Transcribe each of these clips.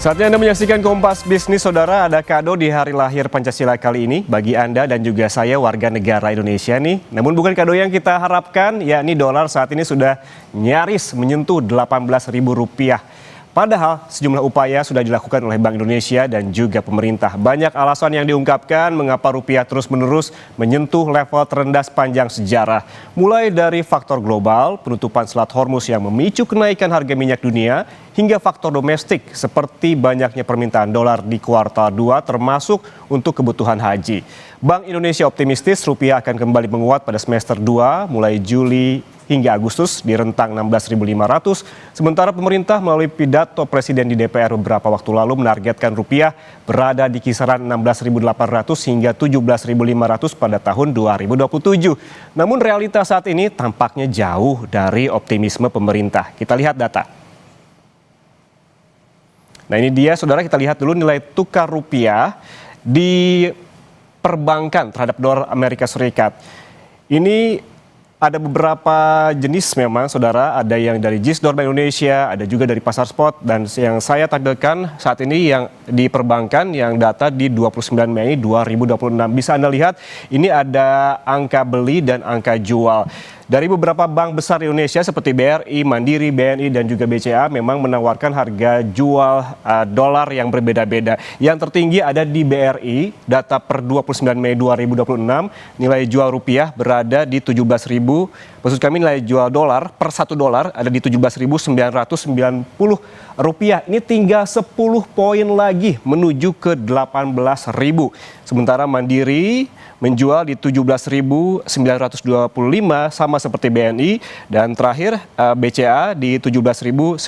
Saatnya Anda menyaksikan Kompas Bisnis, Saudara. Ada kado di hari lahir Pancasila kali ini bagi Anda dan juga saya warga negara Indonesia nih. Namun bukan kado yang kita harapkan, yakni dolar saat ini sudah nyaris menyentuh Rp18.000. Padahal sejumlah upaya sudah dilakukan oleh Bank Indonesia dan juga pemerintah. Banyak alasan yang diungkapkan mengapa rupiah terus-menerus menyentuh level terendah sepanjang sejarah. Mulai dari faktor global, penutupan Selat Hormuz yang memicu kenaikan harga minyak dunia, hingga faktor domestik seperti banyaknya permintaan dolar di kuartal 2 termasuk untuk kebutuhan haji. Bank Indonesia optimistis rupiah akan kembali menguat pada semester 2 mulai Juli hingga Agustus di rentang 16.500. Sementara pemerintah melalui pidato Presiden di DPR beberapa waktu lalu menargetkan rupiah berada di kisaran 16.800 hingga 17.500 pada tahun 2027. Namun realitas saat ini tampaknya jauh dari optimisme pemerintah. Kita lihat data. Nah ini dia, saudara, kita lihat dulu nilai tukar rupiah di perbankan terhadap dolar Amerika Serikat. Ini ada beberapa jenis memang, saudara. Ada yang dari JIS Bank Indonesia, ada juga dari pasar spot. Dan yang saya tampilkan saat ini yang di perbankan yang data di 29 Mei 2026. Bisa Anda lihat ini ada angka beli dan angka jual. Dari beberapa bank besar di Indonesia seperti BRI, Mandiri, BNI, dan juga BCA memang menawarkan harga jual dolar yang berbeda-beda. Yang tertinggi ada di BRI, data per 29 Mei 2026, nilai jual rupiah berada di 17.000, maksud kami nilai jual dolar per $1 ada di 17.990 rupiah. Ini tinggal 10 poin lagi menuju ke 18.000. Sementara Mandiri menjual di 17.925 sama seperti BNI, dan terakhir BCA di 17.940.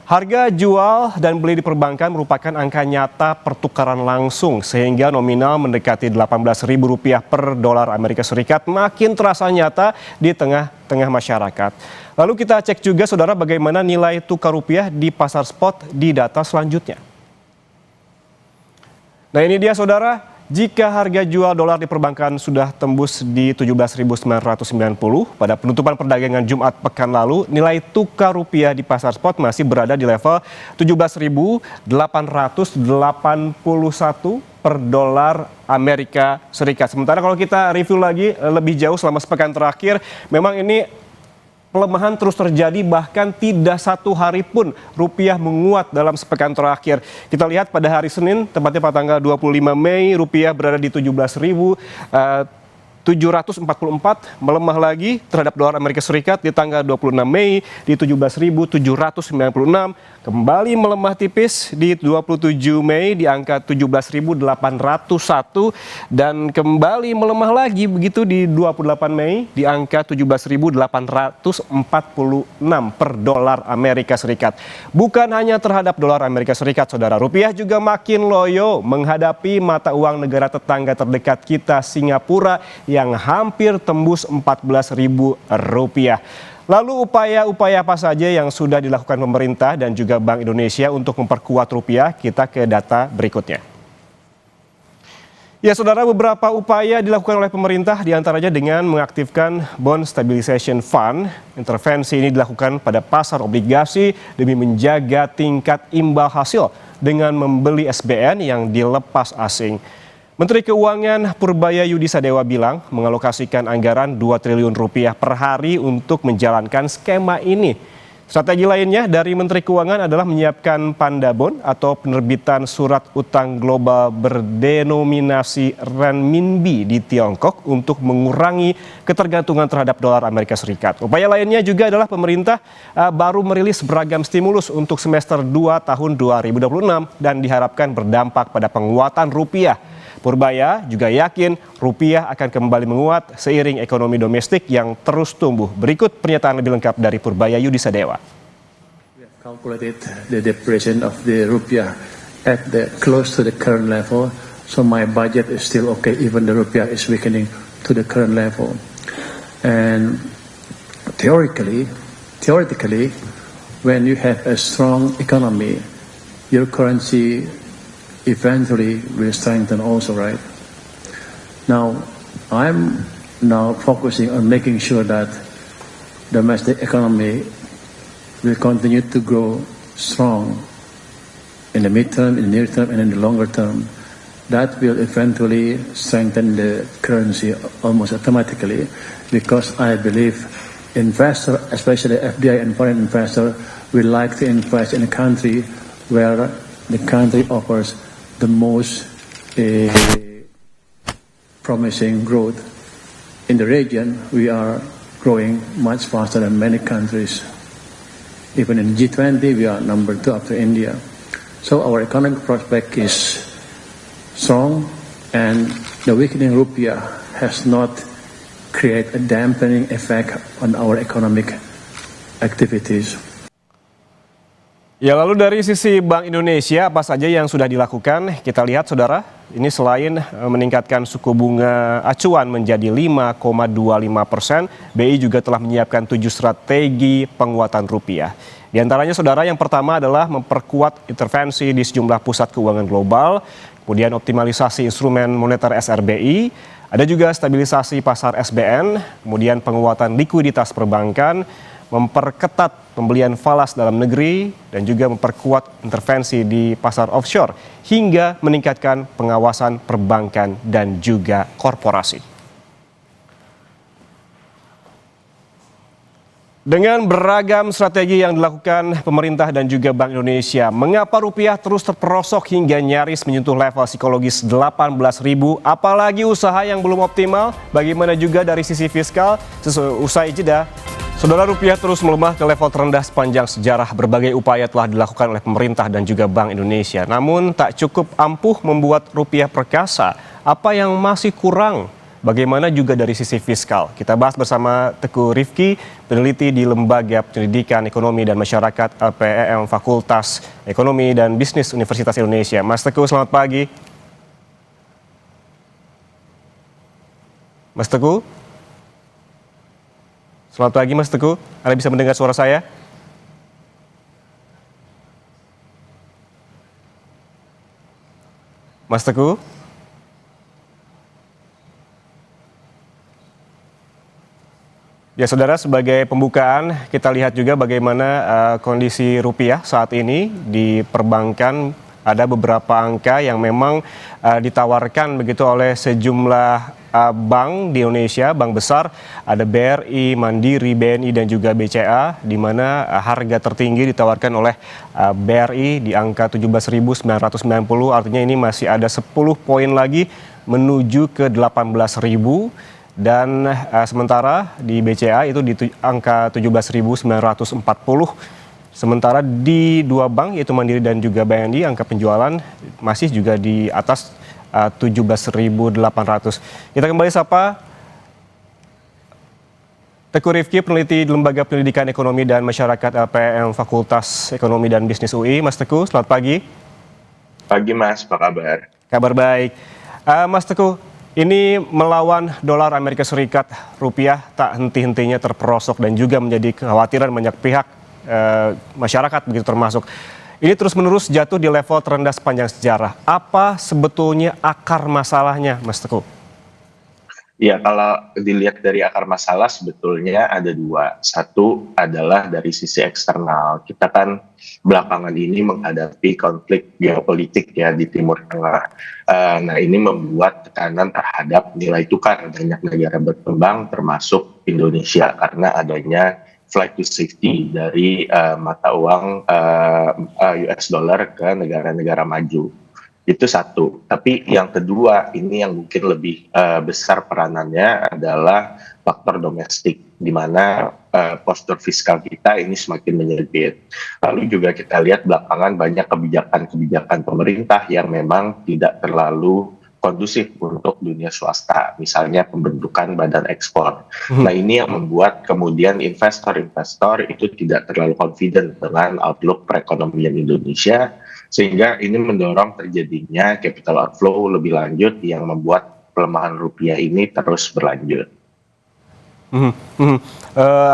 Harga jual dan beli di perbankan merupakan angka nyata pertukaran langsung sehingga nominal mendekati Rp18.000 per dolar Amerika Serikat makin terasa nyata di tengah-tengah masyarakat. Lalu kita cek juga, saudara, bagaimana nilai tukar rupiah di pasar spot di data selanjutnya. Nah ini dia, saudara. Jika harga jual dolar di perbankan sudah tembus di 17.990 pada penutupan perdagangan Jumat pekan lalu, nilai tukar rupiah di pasar spot masih berada di level 17.881 per dolar Amerika Serikat. Sementara kalau kita review lagi lebih jauh selama sepekan terakhir, memang ini pelemahan terus terjadi, bahkan tidak satu hari pun rupiah menguat dalam sepekan terakhir. Kita lihat pada hari Senin, tepatnya pada tanggal 25 Mei, rupiah berada di 17.744, melemah lagi terhadap dolar Amerika Serikat di tanggal 26 Mei di 17.796, kembali melemah tipis di 27 Mei di angka 17.801, dan kembali melemah lagi begitu di 28 Mei di angka 17.846 per dolar Amerika Serikat. Bukan hanya terhadap dolar Amerika Serikat, saudara, rupiah juga makin loyo menghadapi mata uang negara tetangga terdekat kita, Singapura, yang hampir tembus Rp14.000. Lalu upaya-upaya apa saja yang sudah dilakukan pemerintah dan juga Bank Indonesia untuk memperkuat rupiah? Kita ke data berikutnya. Ya, saudara, beberapa upaya dilakukan oleh pemerintah diantaranya dengan mengaktifkan Bond Stabilization Fund. Intervensi ini dilakukan pada pasar obligasi demi menjaga tingkat imbal hasil dengan membeli SBN yang dilepas asing. Menteri Keuangan Purbaya Yudisadewa bilang mengalokasikan anggaran Rp2 triliun per hari untuk menjalankan skema ini. Strategi lainnya dari Menteri Keuangan adalah menyiapkan Pandabon atau penerbitan surat utang global berdenominasi renminbi di Tiongkok untuk mengurangi ketergantungan terhadap dolar Amerika Serikat. Upaya lainnya juga adalah pemerintah baru merilis beragam stimulus untuk semester 2 tahun 2026 dan diharapkan berdampak pada penguatan rupiah. Purbaya juga yakin rupiah akan kembali menguat seiring ekonomi domestik yang terus tumbuh. Berikut pernyataan lebih lengkap dari Purbaya Yudisadewa. We have calculated the depreciation of the rupiah at the close to the current level, so my budget is still okay even the rupiah is weakening to the current level. And theoretically, when you have a strong economy, your currency eventually will strengthen also, right? Now, I'm now focusing on making sure that domestic economy will continue to grow strong in the midterm, in the near term, and in the longer term, that will eventually strengthen the currency almost automatically, because I believe investor, especially FDI and foreign investor, will like to invest in a country where the country offers the most promising growth. In the region, we are growing much faster than many countries. Even in G20, we are number 2 after India. So our economic prospect is strong, and the weakening rupiah has not created a dampening effect on our economic activities. Ya, lalu dari sisi Bank Indonesia, apa saja yang sudah dilakukan? Kita lihat, saudara, ini selain meningkatkan suku bunga acuan menjadi 5,25%, BI juga telah menyiapkan 7 strategi penguatan rupiah. Di antaranya, saudara, yang pertama adalah memperkuat intervensi di sejumlah pusat keuangan global, kemudian optimalisasi instrumen moneter SRBI, ada juga stabilisasi pasar SBN, kemudian penguatan likuiditas perbankan, memperketat pembelian falas dalam negeri, dan juga memperkuat intervensi di pasar offshore, hingga meningkatkan pengawasan perbankan dan juga korporasi. Dengan beragam strategi yang dilakukan pemerintah dan juga Bank Indonesia, mengapa rupiah terus terperosok hingga nyaris menyentuh level psikologis 18.000, apalagi usaha yang belum optimal, bagaimana juga dari sisi fiskal? Usai jeda, saudara, rupiah terus melemah ke level terendah sepanjang sejarah. Berbagai upaya telah dilakukan oleh pemerintah dan juga Bank Indonesia. Namun tak cukup ampuh membuat rupiah perkasa. Apa yang masih kurang? Bagaimana juga dari sisi fiskal? Kita bahas bersama Teguh Rifki, peneliti di Lembaga Pendidikan Ekonomi dan Masyarakat LPEM Fakultas Ekonomi dan Bisnis Universitas Indonesia. Mas Teguh, selamat pagi. Mas Teguh? Selamat pagi, Mas Teguh. Anda bisa mendengar suara saya? Mas Teguh? Ya, saudara, sebagai pembukaan kita lihat juga bagaimana kondisi rupiah saat ini di perbankan. Ada beberapa angka yang memang ditawarkan begitu oleh sejumlah bank di Indonesia, bank besar. Ada BRI, Mandiri, BNI, dan juga BCA, di mana harga tertinggi ditawarkan oleh BRI di angka 17.990, artinya ini masih ada 10 poin lagi menuju ke 18.000. Dan sementara di BCA itu di angka 17.940. Sementara di dua bank yaitu Mandiri dan juga BNI, angka penjualan masih juga di atas 17.800. Kita kembali sapa Teguh Rifki, peneliti di Lembaga Pendidikan Ekonomi dan Masyarakat LPEM Fakultas Ekonomi dan Bisnis UI. Mas Teguh, selamat pagi. Pagi, Mas, apa kabar? Kabar baik. Mas Teguh, ini melawan dolar Amerika Serikat, rupiah tak henti-hentinya terperosok dan juga menjadi kekhawatiran banyak pihak, masyarakat begitu termasuk. Ini terus-menerus jatuh di level terendah sepanjang sejarah. Apa sebetulnya akar masalahnya, Mas Teguh? Ya, kalau dilihat dari akar masalah sebetulnya ada dua. Satu adalah dari sisi eksternal. Kita kan belakangan ini menghadapi konflik geopolitik ya di Timur Tengah. Nah, ini membuat tekanan terhadap nilai tukar banyak negara berkembang termasuk Indonesia karena adanya flight to safety dari mata uang US dollar ke negara-negara maju. Itu satu. Tapi yang kedua, ini yang mungkin lebih besar peranannya adalah faktor domestik, di mana postur fiskal kita ini semakin menyempit. Lalu juga kita lihat belakangan banyak kebijakan-kebijakan pemerintah yang memang tidak terlalu kondusif untuk dunia swasta, misalnya pembentukan badan ekspor. Nah, ini yang membuat kemudian investor-investor itu tidak terlalu confident dengan outlook perekonomian Indonesia, sehingga ini mendorong terjadinya capital outflow lebih lanjut yang membuat pelemahan rupiah ini terus berlanjut.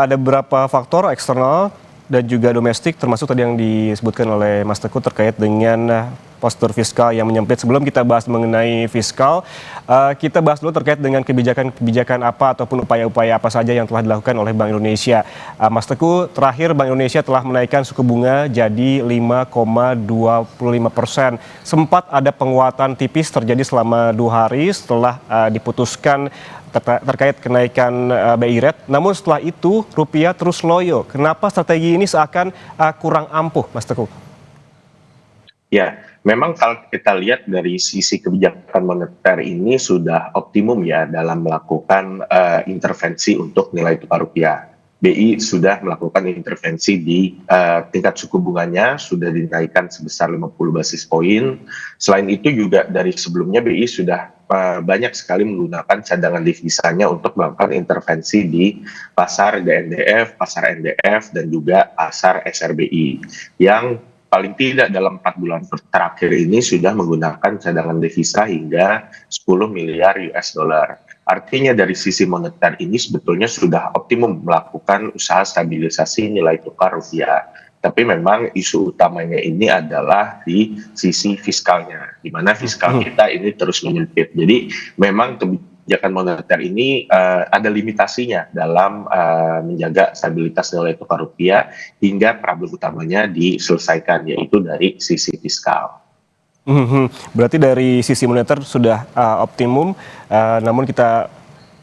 Ada beberapa faktor eksternal dan juga domestik, termasuk tadi yang disebutkan oleh Mas Teguh terkait dengan postur fiskal yang menyempit. Sebelum kita bahas mengenai fiskal, kita bahas dulu terkait dengan kebijakan-kebijakan apa ataupun upaya-upaya apa saja yang telah dilakukan oleh Bank Indonesia. Mas Teguh, terakhir Bank Indonesia telah menaikkan suku bunga jadi 5,25%. Sempat ada penguatan tipis terjadi selama 2 hari setelah diputuskan terkait kenaikan BI rate. Namun setelah itu rupiah terus loyo. Kenapa strategi ini seakan kurang ampuh, Mas Teguh? Ya, memang kalau kita lihat dari sisi kebijakan moneter ini sudah optimum ya dalam melakukan intervensi untuk nilai tukar rupiah. BI sudah melakukan intervensi di tingkat suku bunganya, sudah dinaikkan sebesar 50 basis poin. Selain itu juga dari sebelumnya BI sudah banyak sekali menggunakan cadangan devisanya untuk melakukan intervensi di pasar DNDF, pasar NDF, dan juga pasar SRBI yang paling tidak dalam 4 bulan terakhir ini sudah menggunakan cadangan devisa hingga 10 miliar US dollar. Artinya dari sisi moneter ini sebetulnya sudah optimum melakukan usaha stabilisasi nilai tukar rupiah. Tapi memang isu utamanya ini adalah di sisi fiskalnya, di mana fiskal kita ini terus menyempit. Jadi memang kebijakan moneter ini ada limitasinya dalam menjaga stabilitas nilai tukar rupiah hingga problem utamanya diselesaikan, yaitu dari sisi fiskal. Berarti dari sisi moneter sudah optimum, namun kita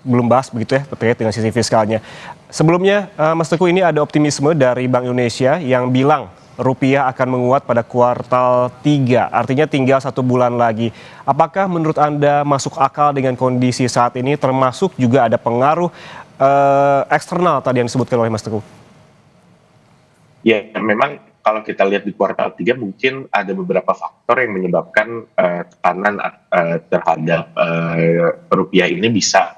belum bahas begitu ya terkait dengan sisi fiskalnya. Sebelumnya, Mas Teguh, ini ada optimisme dari Bank Indonesia yang bilang rupiah akan menguat pada kuartal 3, artinya tinggal 1 bulan lagi. Apakah menurut Anda masuk akal dengan kondisi saat ini, termasuk juga ada pengaruh eksternal tadi yang disebutkan oleh Mas Teguh? Ya, memang kalau kita lihat di kuartal 3 mungkin ada beberapa faktor yang menyebabkan tekanan terhadap rupiah ini bisa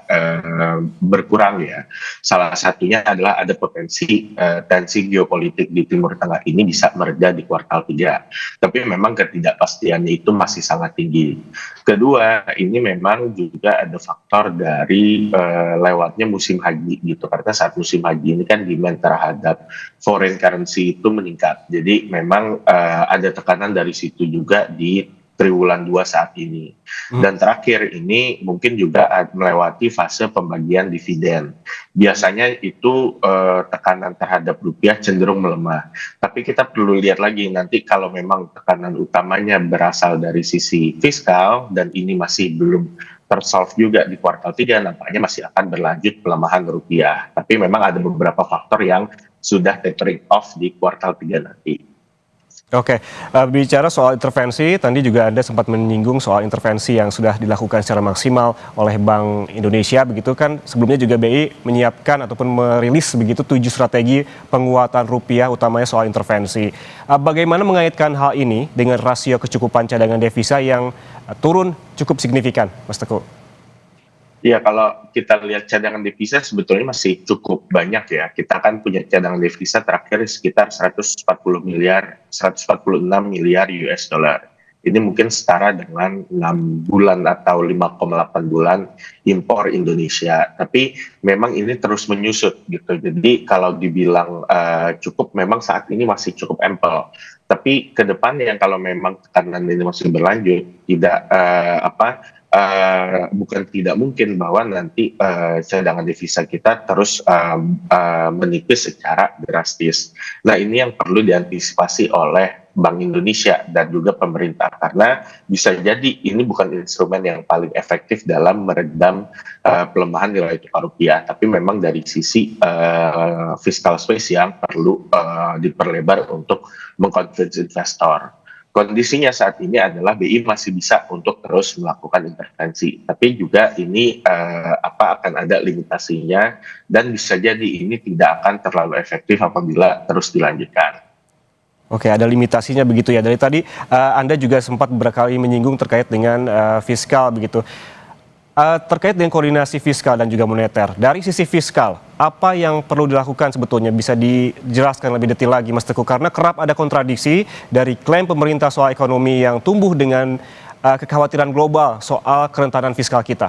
berkurang ya. Salah satunya adalah ada potensi tensi geopolitik di Timur Tengah ini bisa mereda di kuartal 3. Tapi memang ketidakpastiannya itu masih sangat tinggi. Kedua, ini memang juga ada faktor dari lewatnya musim haji gitu. Karena saat musim haji ini kan demand terhadap foreign currency itu meningkat. Jadi memang ada tekanan dari situ juga di triwulan 2 saat ini. Dan terakhir ini mungkin juga melewati fase pembagian dividen. Biasanya itu tekanan terhadap rupiah cenderung melemah. Tapi kita perlu lihat lagi nanti kalau memang tekanan utamanya berasal dari sisi fiskal dan ini masih belum tersolve juga di kuartal 3, nampaknya masih akan berlanjut pelemahan rupiah. Tapi memang ada beberapa faktor yang sudah tapering off di kuartal 3 nanti. Oke, bicara soal intervensi, tadi juga Anda sempat menyinggung soal intervensi yang sudah dilakukan secara maksimal oleh Bank Indonesia, begitu kan sebelumnya juga BI menyiapkan ataupun merilis begitu 7 strategi penguatan rupiah, utamanya soal intervensi. Bagaimana mengaitkan hal ini dengan rasio kecukupan cadangan devisa yang turun cukup signifikan, Mas Teguh? Ya, kalau kita lihat cadangan devisa sebetulnya masih cukup banyak ya. Kita kan punya cadangan devisa terakhir sekitar 146 miliar US dollar. Ini mungkin setara dengan 6 bulan atau 5,8 bulan impor Indonesia. Tapi memang ini terus menyusut gitu. Jadi kalau dibilang cukup, memang saat ini masih cukup ample. Tapi ke depannya kalau memang tekanan ini masih berlanjut, tidak bukan tidak mungkin bahwa nanti cadangan devisa kita terus menipis secara drastis. Nah, ini yang perlu diantisipasi oleh Bank Indonesia dan juga pemerintah, karena bisa jadi ini bukan instrumen yang paling efektif dalam meredam pelemahan nilai tukar rupiah, tapi memang dari sisi fiscal space yang perlu diperlebar untuk mengconvince investor. Kondisinya saat ini adalah BI masih bisa untuk terus melakukan intervensi, tapi juga ini akan ada limitasinya dan bisa jadi ini tidak akan terlalu efektif apabila terus dilanjutkan. Oke, ada limitasinya begitu ya. Dari tadi Anda juga sempat berkali menyinggung terkait dengan fiskal begitu. Terkait dengan koordinasi fiskal dan juga moneter, dari sisi fiskal, apa yang perlu dilakukan sebetulnya? Bisa dijelaskan lebih detail lagi, Mas Teguh, karena kerap ada kontradiksi dari klaim pemerintah soal ekonomi yang tumbuh dengan kekhawatiran global soal kerentanan fiskal kita.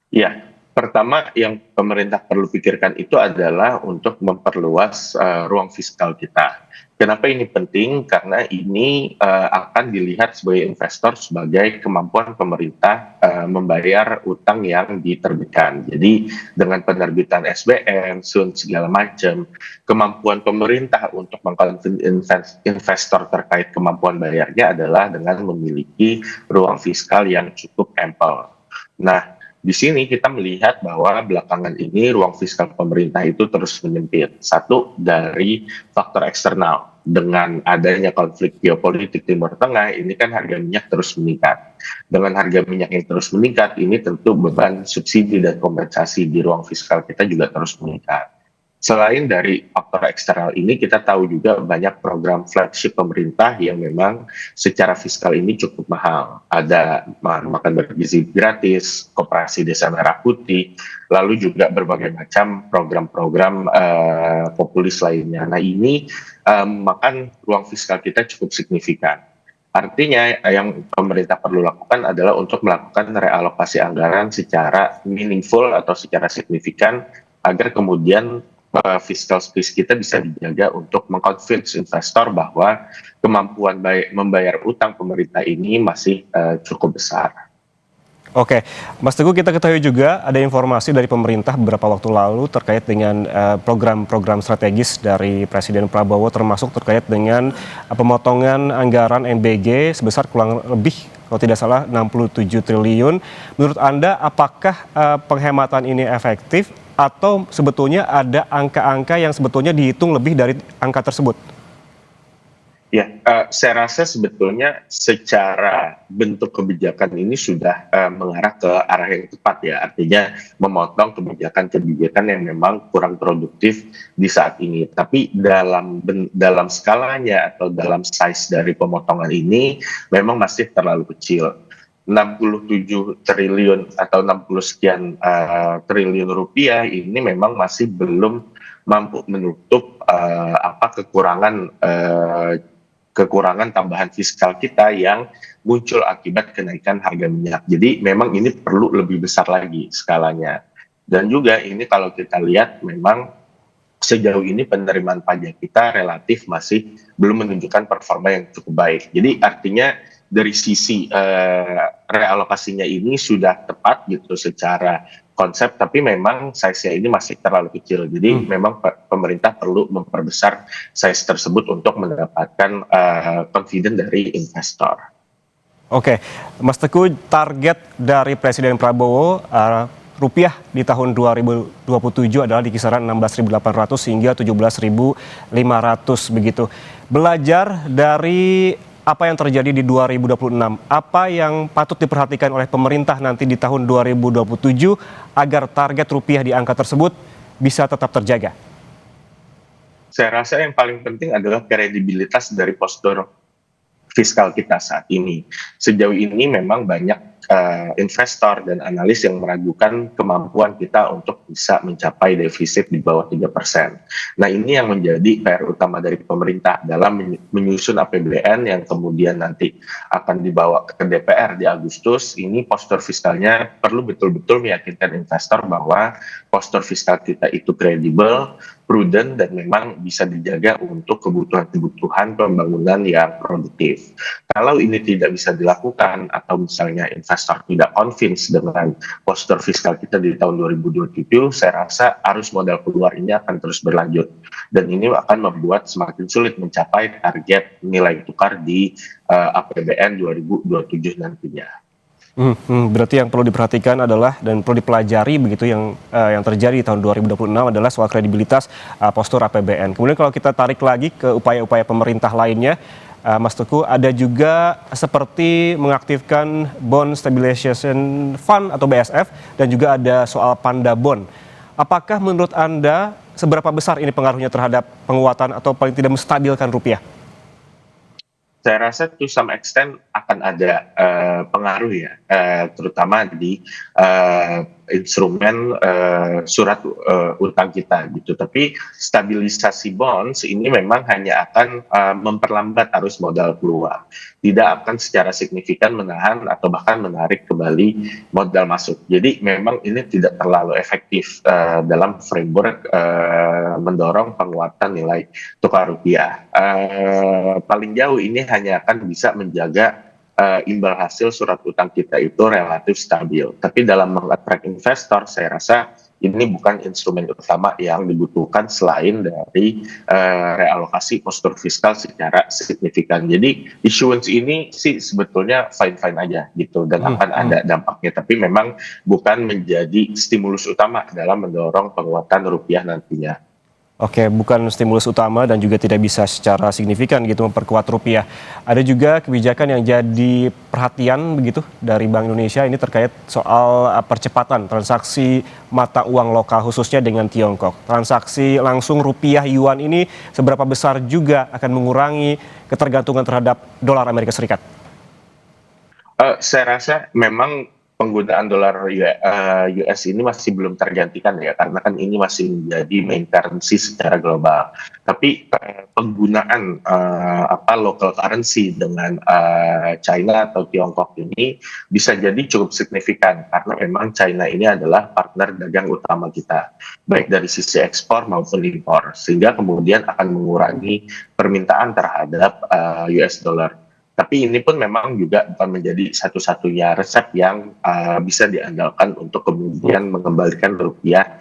Ya, Pertama yang pemerintah perlu pikirkan itu adalah untuk memperluas ruang fiskal kita. Kenapa ini penting? Karena ini akan dilihat sebagai investor sebagai kemampuan pemerintah membayar utang yang diterbitkan. Jadi dengan penerbitan SBN, SUN segala macam, kemampuan pemerintah untuk mengkonvinsi investor terkait kemampuan bayarnya adalah dengan memiliki ruang fiskal yang cukup ample. Nah, di sini kita melihat bahwa belakangan ini ruang fiskal pemerintah itu terus menyempit. Satu, dari faktor eksternal. Dengan adanya konflik geopolitik Timur Tengah, ini kan harga minyak terus meningkat. Dengan harga minyak yang terus meningkat, ini tentu beban subsidi dan kompensasi di ruang fiskal kita juga terus meningkat. Selain dari faktor eksternal ini, kita tahu juga banyak program flagship pemerintah yang memang secara fiskal ini cukup mahal. Ada makan bergizi gratis, koperasi desa merah putih, lalu juga berbagai macam program-program populis lainnya. Nah ini makan ruang fiskal kita cukup signifikan. Artinya yang pemerintah perlu lakukan adalah untuk melakukan realokasi anggaran secara meaningful atau secara signifikan agar kemudian fiscal space kita bisa dijaga untuk mengconvince investor bahwa kemampuan membayar utang pemerintah ini masih cukup besar. Oke, Mas Teguh, kita ketahui juga ada informasi dari pemerintah beberapa waktu lalu terkait dengan program-program strategis dari Presiden Prabowo, termasuk terkait dengan pemotongan anggaran MBG sebesar kurang lebih, kalau tidak salah, 67 triliun. Menurut Anda, apakah penghematan ini efektif atau sebetulnya ada angka-angka yang sebetulnya dihitung lebih dari angka tersebut? Ya, saya rasa sebetulnya secara bentuk kebijakan ini sudah mengarah ke arah yang tepat ya. Artinya memotong kebijakan-kebijakan yang memang kurang produktif di saat ini. Tapi dalam skalanya atau dalam size dari pemotongan ini memang masih terlalu kecil. 67 triliun atau 60 sekian triliun rupiah ini memang masih belum mampu menutup kekurangan tambahan fiskal kita yang muncul akibat kenaikan harga minyak. Jadi memang ini perlu lebih besar lagi skalanya. Dan juga ini kalau kita lihat memang sejauh ini penerimaan pajak kita relatif masih belum menunjukkan performa yang cukup baik. Jadi artinya dari sisi realokasinya ini sudah tepat gitu secara konsep, tapi memang size-nya ini masih terlalu kecil. Jadi memang pemerintah perlu memperbesar size tersebut untuk mendapatkan confidence dari investor. Oke, Mas Teguh, target dari Presiden Prabowo rupiah di tahun 2027 adalah di kisaran 16.800 hingga 17.500 begitu. Belajar dari apa yang terjadi di 2026, apa yang patut diperhatikan oleh pemerintah nanti di tahun 2027 agar target rupiah di angka tersebut bisa tetap terjaga? Saya rasa yang paling penting adalah kredibilitas dari postur fiskal kita saat ini. Sejauh ini memang banyak investor dan analis yang meragukan kemampuan kita untuk bisa mencapai defisit di bawah 3%. Nah ini yang menjadi PR utama dari pemerintah dalam menyusun APBN yang kemudian nanti akan dibawa ke DPR di Agustus. Ini postur fiskalnya perlu betul-betul meyakinkan investor bahwa postur fiskal kita itu kredibel, prudent, dan memang bisa dijaga untuk kebutuhan-kebutuhan pembangunan yang produktif. Kalau ini tidak bisa dilakukan atau misalnya investor tidak convince dengan postur fiskal kita di tahun 2027, saya rasa arus modal keluar ini akan terus berlanjut. Dan ini akan membuat semakin sulit mencapai target nilai tukar di APBN 2027 nantinya. Berarti yang perlu diperhatikan adalah dan perlu dipelajari begitu yang terjadi di tahun 2026 adalah soal kredibilitas postur APBN. Kemudian kalau kita tarik lagi ke upaya-upaya pemerintah lainnya, Mas Teguh, ada juga seperti mengaktifkan Bond Stabilization Fund atau BSF dan juga ada soal Panda Bond. Apakah menurut Anda seberapa besar ini pengaruhnya terhadap penguatan atau paling tidak menstabilkan rupiah? Saya rasa to some extent akan ada pengaruh ya, terutama di instrumen surat utang kita gitu. Tapi stabilisasi bonds ini memang hanya akan memperlambat arus modal keluar, tidak akan secara signifikan menahan atau bahkan menarik kembali modal masuk. Jadi memang ini tidak terlalu efektif dalam framework mendorong penguatan nilai tukar rupiah. Paling jauh ini hanya akan bisa menjaga imbal hasil surat utang kita itu relatif stabil. Tapi dalam mengattract investor, saya rasa ini bukan instrumen utama yang dibutuhkan selain dari realokasi postur fiskal secara signifikan. Jadi issuance ini sih sebetulnya fine-fine aja gitu dan akan ada dampaknya. Tapi memang bukan menjadi stimulus utama dalam mendorong penguatan rupiah nantinya. Oke, bukan stimulus utama dan juga tidak bisa secara signifikan gitu memperkuat rupiah. Ada juga kebijakan yang jadi perhatian begitu dari Bank Indonesia ini terkait soal percepatan transaksi mata uang lokal khususnya dengan Tiongkok. Transaksi langsung rupiah yuan ini seberapa besar juga akan mengurangi ketergantungan terhadap dolar Amerika Serikat? Saya rasa memang penggunaan dolar US ini masih belum tergantikan ya, karena kan ini masih menjadi main currency secara global. Tapi penggunaan local currency dengan China atau Tiongkok ini bisa jadi cukup signifikan karena memang China ini adalah partner dagang utama kita, baik dari sisi ekspor maupun impor, sehingga kemudian akan mengurangi permintaan terhadap US dollar. Tapi ini pun memang juga bukan menjadi satu-satunya resep yang bisa diandalkan untuk kemudian mengembalikan rupiah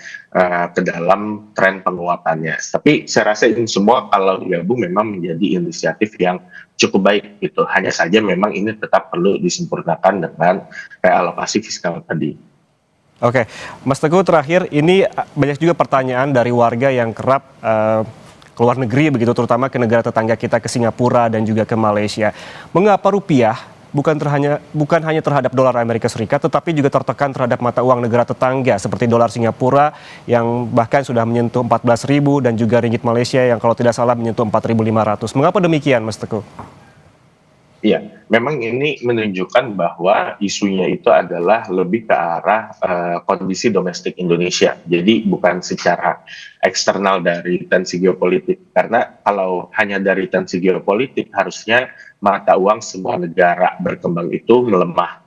ke dalam tren penguatannya. Tapi saya rasa ini semua kalau digabung memang menjadi inisiatif yang cukup baik gitu. Hanya saja memang ini tetap perlu disempurnakan dengan realokasi fiskal tadi. Oke, Mas Teguh terakhir ini banyak juga pertanyaan dari warga yang kerap ke luar negeri begitu, terutama ke negara tetangga kita, ke Singapura dan juga ke Malaysia. Mengapa rupiah bukan hanya terhadap dolar Amerika Serikat, tetapi juga tertekan terhadap mata uang negara tetangga seperti dolar Singapura yang bahkan sudah menyentuh 14.000 dan juga ringgit Malaysia yang kalau tidak salah menyentuh 4.500. Mengapa demikian, Mas Teguh? Iya, memang ini menunjukkan bahwa isunya itu adalah lebih ke arah kondisi domestik Indonesia. Jadi bukan secara eksternal dari tensi geopolitik. Karena kalau hanya dari tensi geopolitik, harusnya mata uang semua negara berkembang itu melemah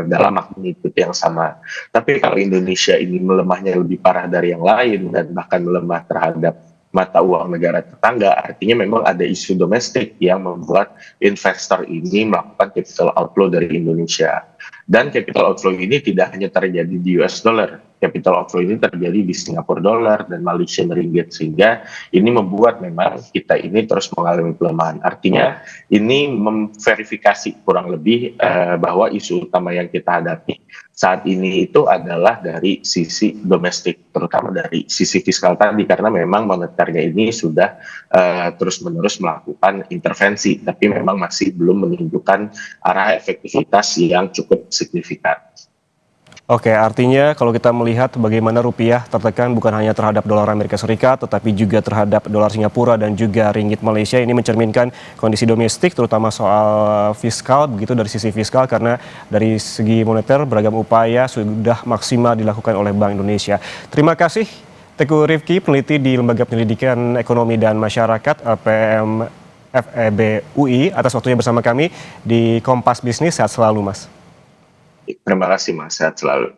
dalam magnitudo yang sama. Tapi kalau Indonesia ini melemahnya lebih parah dari yang lain dan bahkan melemah terhadap mata uang negara tetangga, artinya memang ada isu domestik yang membuat investor ini melakukan capital outflow dari Indonesia. Dan capital outflow ini tidak hanya terjadi di US dollar, capital outflow ini terjadi di Singapore dollar dan Malaysian ringgit, sehingga ini membuat memang kita ini terus mengalami pelemahan. Artinya ini memverifikasi kurang lebih bahwa isu utama yang kita hadapi saat ini itu adalah dari sisi domestik, terutama dari sisi fiskal tadi, karena memang moneternya ini sudah terus-menerus melakukan intervensi, tapi memang masih belum menunjukkan arah efektivitas yang cukup signifikan. Oke, artinya kalau kita melihat bagaimana rupiah tertekan bukan hanya terhadap dolar Amerika Serikat, tetapi juga terhadap dolar Singapura dan juga ringgit Malaysia, ini mencerminkan kondisi domestik, terutama soal fiskal, begitu dari sisi fiskal, karena dari segi moneter beragam upaya sudah maksimal dilakukan oleh Bank Indonesia. Terima kasih Teguh Rifki, peneliti di Lembaga Pendidikan Ekonomi dan Masyarakat LPM FEB UI, atas waktunya bersama kami di Kompas Bisnis. Sehat selalu, Mas. Terima kasih Mas, sehat selalu.